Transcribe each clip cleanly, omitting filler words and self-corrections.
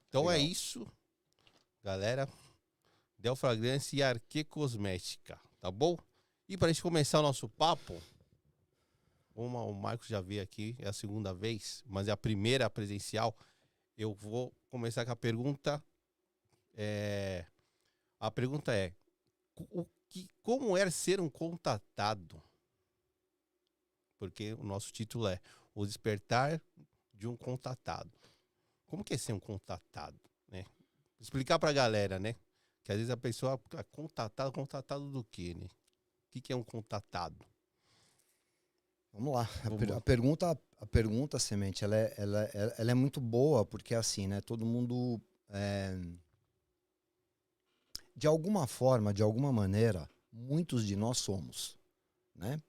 Então é Legal. isso, galera. Del Fragrance e Arque Cosmética, tá bom? E pra gente começar o nosso papo, o Marcos já veio aqui, é a segunda vez, mas é a primeira presencial. Eu vou começar com a pergunta. A pergunta é: como é ser um contatado? Porque o nosso título é O Despertar de um Contatado. Como que é ser um contatado, né? Explicar pra galera, né? Que às vezes a pessoa é contatado do quê, né? O que é um contatado? Vamos lá. Vamos lá. A pergunta, Semente, ela é muito boa, porque assim, né? Todo mundo, de alguma forma, de alguma maneira, muitos de nós somos, né?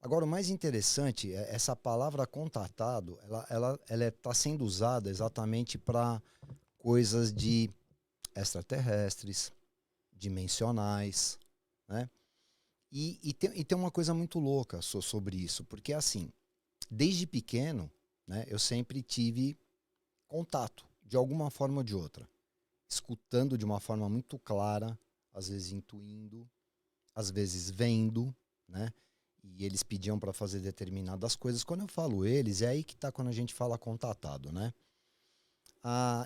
Agora, o mais interessante é essa palavra contatado, ela está sendo usada exatamente para coisas de extraterrestres, dimensionais, né? E tem uma coisa muito louca sobre isso, porque assim, desde pequeno, né, eu sempre tive contato, de alguma forma ou de outra, escutando de uma forma muito clara, às vezes intuindo, às vezes vendo, né? E eles pediam para fazer determinadas coisas. Quando eu falo eles, é aí que tá quando a gente fala contatado, né?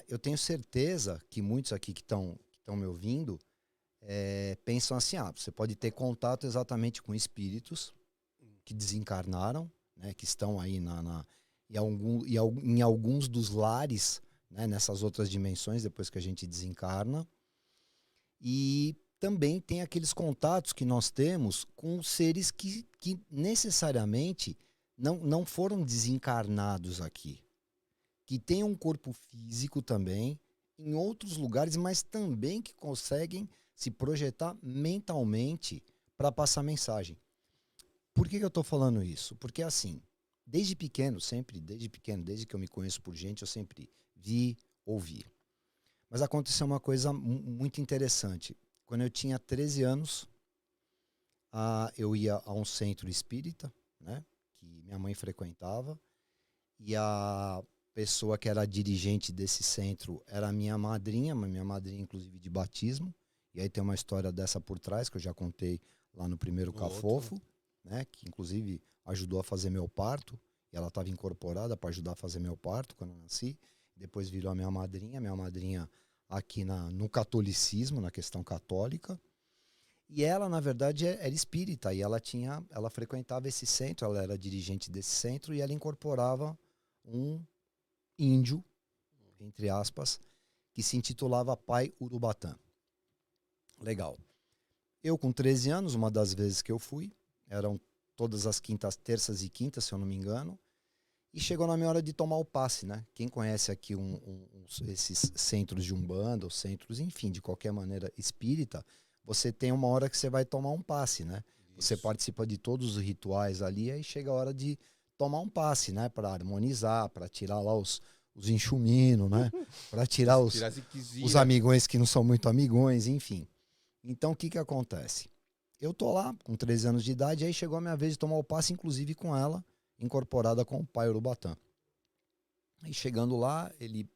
Eu tenho certeza que muitos aqui que estão me ouvindo pensam assim, você pode ter contato exatamente com espíritos que desencarnaram, né, que estão aí em alguns dos lares, né, nessas outras dimensões, depois que a gente desencarna. E também tem aqueles contatos que nós temos com seres que necessariamente não foram desencarnados aqui, que têm um corpo físico também, em outros lugares, mas também que conseguem se projetar mentalmente para passar mensagem. Por que eu estou falando isso? Porque assim, desde pequeno, desde que eu me conheço por gente, eu sempre vi, ouvi. Mas aconteceu uma coisa muito interessante. Quando eu tinha 13 anos, eu ia a um centro espírita, né, que minha mãe frequentava, e a pessoa que era dirigente desse centro era a minha madrinha inclusive de batismo. E aí tem uma história dessa por trás, que eu já contei lá no primeiro Cafofo, né, que inclusive ajudou a fazer meu parto, e ela estava incorporada para ajudar a fazer meu parto quando eu nasci. Depois virou a minha madrinha aqui no catolicismo, na questão católica. E ela, na verdade, era espírita, e ela frequentava esse centro, ela era dirigente desse centro, e ela incorporava um índio, entre aspas, que se intitulava Pai Urubatã. Legal. Eu, com 13 anos, uma das vezes que eu fui, eram todas as terças e quintas, se eu não me engano, e chegou na minha hora de tomar o passe, né? Quem conhece aqui esses centros de Umbanda, ou centros, enfim, de qualquer maneira espírita, você tem uma hora que você vai tomar um passe, né? Isso. Você participa de todos os rituais ali, aí chega a hora de tomar um passe, né? Para harmonizar, para tirar lá os enxuminos, né? Para tirar os amigões que não são muito amigões, enfim. Então, o que acontece? Eu tô lá, com 13 anos de idade, aí chegou a minha vez de tomar o passe, inclusive com ela, incorporada com o Pai Urubatã. Aí chegando lá, ele,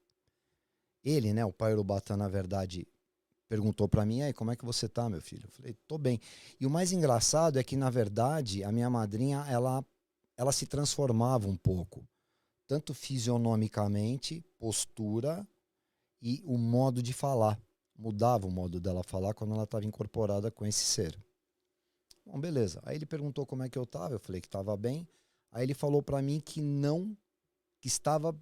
né, o Pai Urubatã, na verdade, perguntou para mim: aí, como é que você tá, meu filho? Eu falei: tô bem. E o mais engraçado é que, na verdade, a minha madrinha, ela se transformava um pouco, tanto fisionomicamente, postura e o modo de falar. Mudava o modo dela falar quando ela estava incorporada com esse ser. Bom, beleza. Aí ele perguntou como é que eu tava, eu falei que tava bem. Aí ele falou para mim que estava,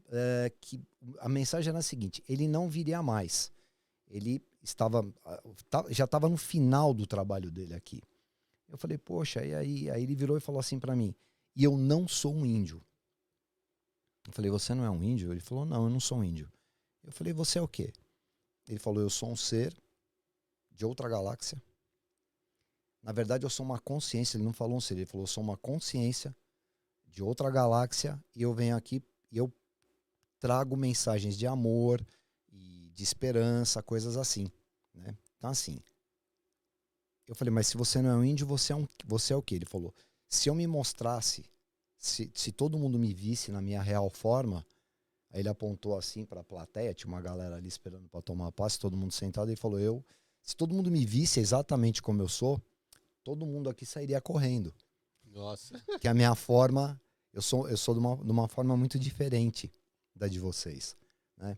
que a mensagem era a seguinte: ele não viria mais. Ele já estava no final do trabalho dele aqui. Eu falei: poxa, e aí? Aí ele virou e falou assim para mim: e eu não sou um índio. Eu falei: você não é um índio? Ele falou: não, eu não sou um índio. Eu falei: você é o quê? Ele falou: eu sou um ser de outra galáxia. Na verdade, eu sou uma consciência. Ele não falou um ser, ele falou: eu sou uma consciência de outra galáxia, e eu venho aqui e eu trago mensagens de amor e de esperança, coisas assim, né? Então, assim, eu falei: mas se você não é um índio, você é o quê? Ele falou: se eu me mostrasse, se todo mundo me visse na minha real forma, Aí ele apontou assim para a plateia, tinha uma galera ali esperando para tomar passe, todo mundo sentado, e falou: se todo mundo me visse exatamente como eu sou, todo mundo aqui sairia correndo. Nossa. Que a minha forma, eu sou de uma forma muito diferente da de vocês, né?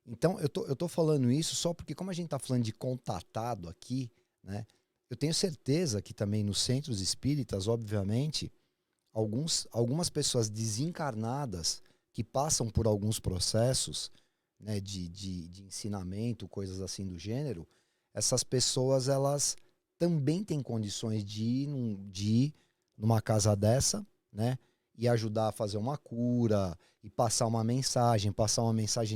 Então, eu tô falando isso só porque, como a gente tá falando de contatado aqui, né? Eu tenho certeza que também nos centros espíritas, obviamente, algumas pessoas desencarnadas que passam por alguns processos, né, de ensinamento, coisas assim do gênero, essas pessoas, elas também têm condições de ir numa casa dessa, né, e ajudar a fazer uma cura, e passar uma mensagem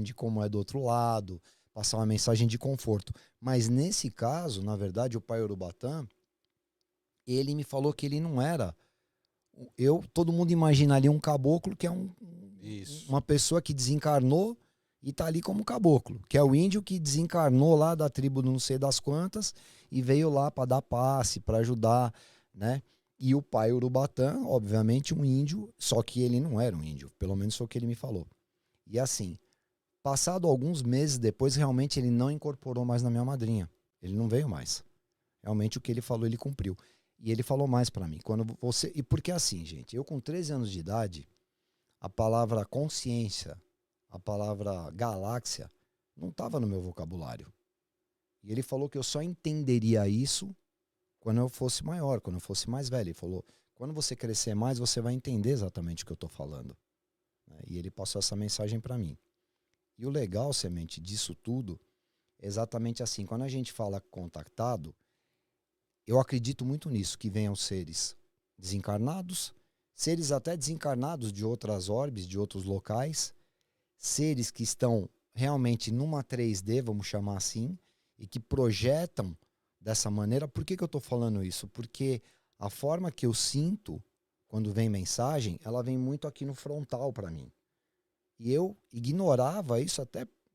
de como é do outro lado, passar uma mensagem de conforto. Mas nesse caso, na verdade, o pai Urubatã, ele me falou que ele não era... todo mundo imagina ali um caboclo que é Isso. uma pessoa que desencarnou e tá ali como caboclo, que é o índio que desencarnou lá da tribo não sei das quantas e veio lá para dar passe, para ajudar, né? E o pai Urubatã, obviamente um índio, só que ele não era um índio, pelo menos foi o que ele me falou. E assim, passado alguns meses depois, realmente ele não incorporou mais na minha madrinha. Ele não veio mais. Realmente o que ele falou, ele cumpriu. E ele falou mais pra mim. E porque assim, gente, eu com 13 anos de idade, a palavra consciência, a palavra galáxia, não estava no meu vocabulário. E ele falou que eu só entenderia isso quando eu fosse maior, quando eu fosse mais velho. Ele falou, quando você crescer mais, você vai entender exatamente o que eu estou falando. E ele passou essa mensagem para mim. E o legal, Semente, disso tudo, é exatamente assim. Quando a gente fala contactado, eu acredito muito nisso, que venham seres desencarnados, seres até desencarnados de outras orbes, de outros locais, seres que estão realmente numa 3D, vamos chamar assim, e que projetam dessa maneira. Por que eu estou falando isso? Porque a forma que eu sinto quando vem mensagem, ela vem muito aqui no frontal para mim. E eu ignorava isso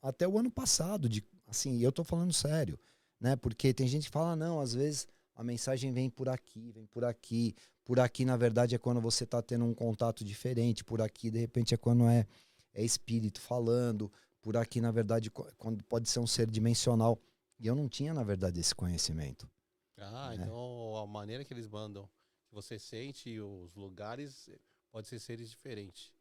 até o ano passado, assim, eu estou falando sério, né? Porque tem gente que fala, não, às vezes a mensagem vem por aqui, vem por aqui. Por aqui, na verdade, é quando você está tendo um contato diferente. Por aqui, de repente, é quando é espírito falando. Por aqui, na verdade, quando pode ser um ser dimensional. E eu não tinha, na verdade, esse conhecimento. Ah, Né? então a maneira que eles mandam, que você sente e os lugares, pode ser seres diferentes.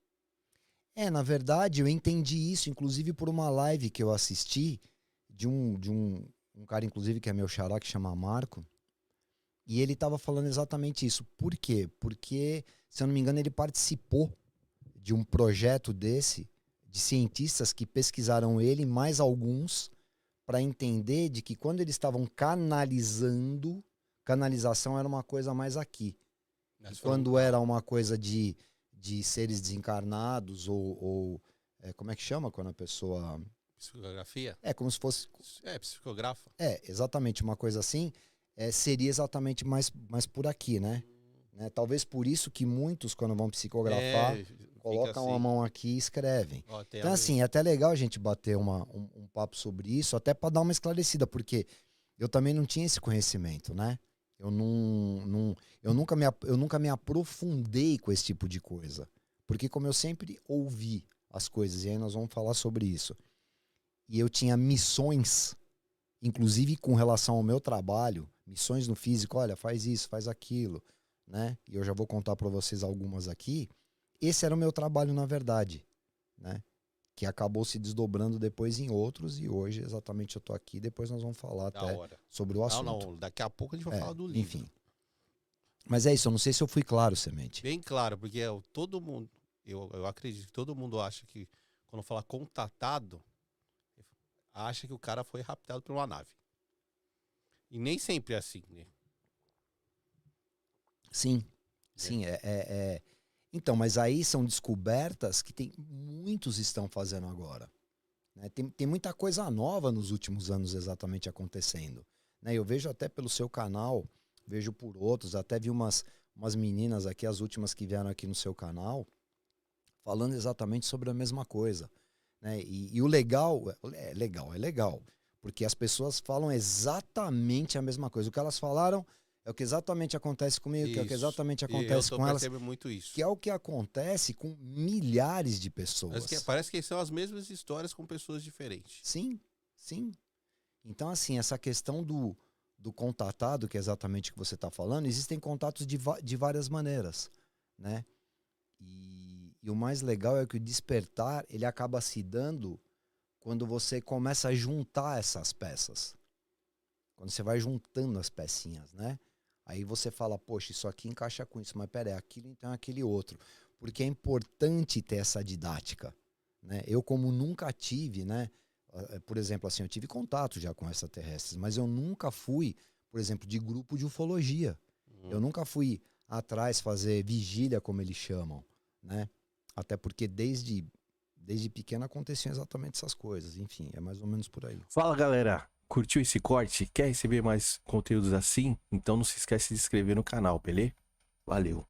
Na verdade, eu entendi isso, inclusive, por uma live que eu assisti de um cara, inclusive, que é meu xará, que chama Marco. E ele estava falando exatamente isso. Por quê? Porque, se eu não me engano, ele participou de um projeto desse, de cientistas que pesquisaram ele, mais alguns, para entender de que quando eles estavam canalizando, canalização era uma coisa mais aqui. E quando era uma coisa de seres desencarnados como é que chama quando a pessoa... Psicografia? Como se fosse... Psicografa. Exatamente, uma coisa assim, seria exatamente mais por aqui, né? Talvez por isso que muitos, quando vão psicografar, colocam assim. A mão aqui e escrevem. Então, a assim, é até legal a gente bater um papo sobre isso, até para dar uma esclarecida, porque eu também não tinha esse conhecimento, né? Eu nunca me aprofundei com esse tipo de coisa. Porque como eu sempre ouvi as coisas, e aí nós vamos falar sobre isso, e eu tinha missões, inclusive com relação ao meu trabalho, missões no físico, olha, faz isso, faz aquilo, né? E eu já vou contar para vocês algumas aqui. Esse era o meu trabalho, na verdade, né? Que acabou se desdobrando depois em outros, e hoje exatamente eu tô aqui, depois nós vamos falar sobre o assunto. Não, daqui a pouco a gente vai falar do livro. Enfim. Mas é isso, eu não sei se eu fui claro, Semente. Bem claro, porque todo mundo, eu acredito que todo mundo acha que, quando fala contatado, acha que o cara foi raptado por uma nave. E nem sempre é assim, né? Sim, Então, mas aí são descobertas que muitos estão fazendo agora. Né? Tem muita coisa nova nos últimos anos exatamente acontecendo. Né? Eu vejo até pelo seu canal, vejo por outros, até vi umas meninas aqui, as últimas que vieram aqui no seu canal, falando exatamente sobre a mesma coisa. Né? E o legal, é legal, porque as pessoas falam exatamente a mesma coisa. O que elas falaram É o que exatamente acontece comigo, que é o que Isso. exatamente E acontece com eu elas, percebo muito isso. que é o que acontece com milhares de pessoas. Parece que são as mesmas histórias com pessoas diferentes. Sim, sim. Então, assim, essa questão do contatado, que é exatamente o que você está falando, existem contatos de várias maneiras, né? E o mais legal é que o despertar, ele acaba se dando quando você começa a juntar essas peças. Quando você vai juntando as pecinhas, né? Aí você fala, poxa, isso aqui encaixa com isso, mas peraí, aquilo então é aquele outro. Porque é importante ter essa didática, né? Eu, como nunca tive, né? Por exemplo, assim, eu tive contato já com extraterrestres, mas eu nunca fui, por exemplo, de grupo de ufologia. Eu nunca fui atrás fazer vigília, como eles chamam, né? Até porque desde pequeno aconteciam exatamente essas coisas. Enfim, é mais ou menos por aí. Fala, galera. Curtiu esse corte? Quer receber mais conteúdos assim? Então não se esquece de se inscrever no canal, beleza? Valeu.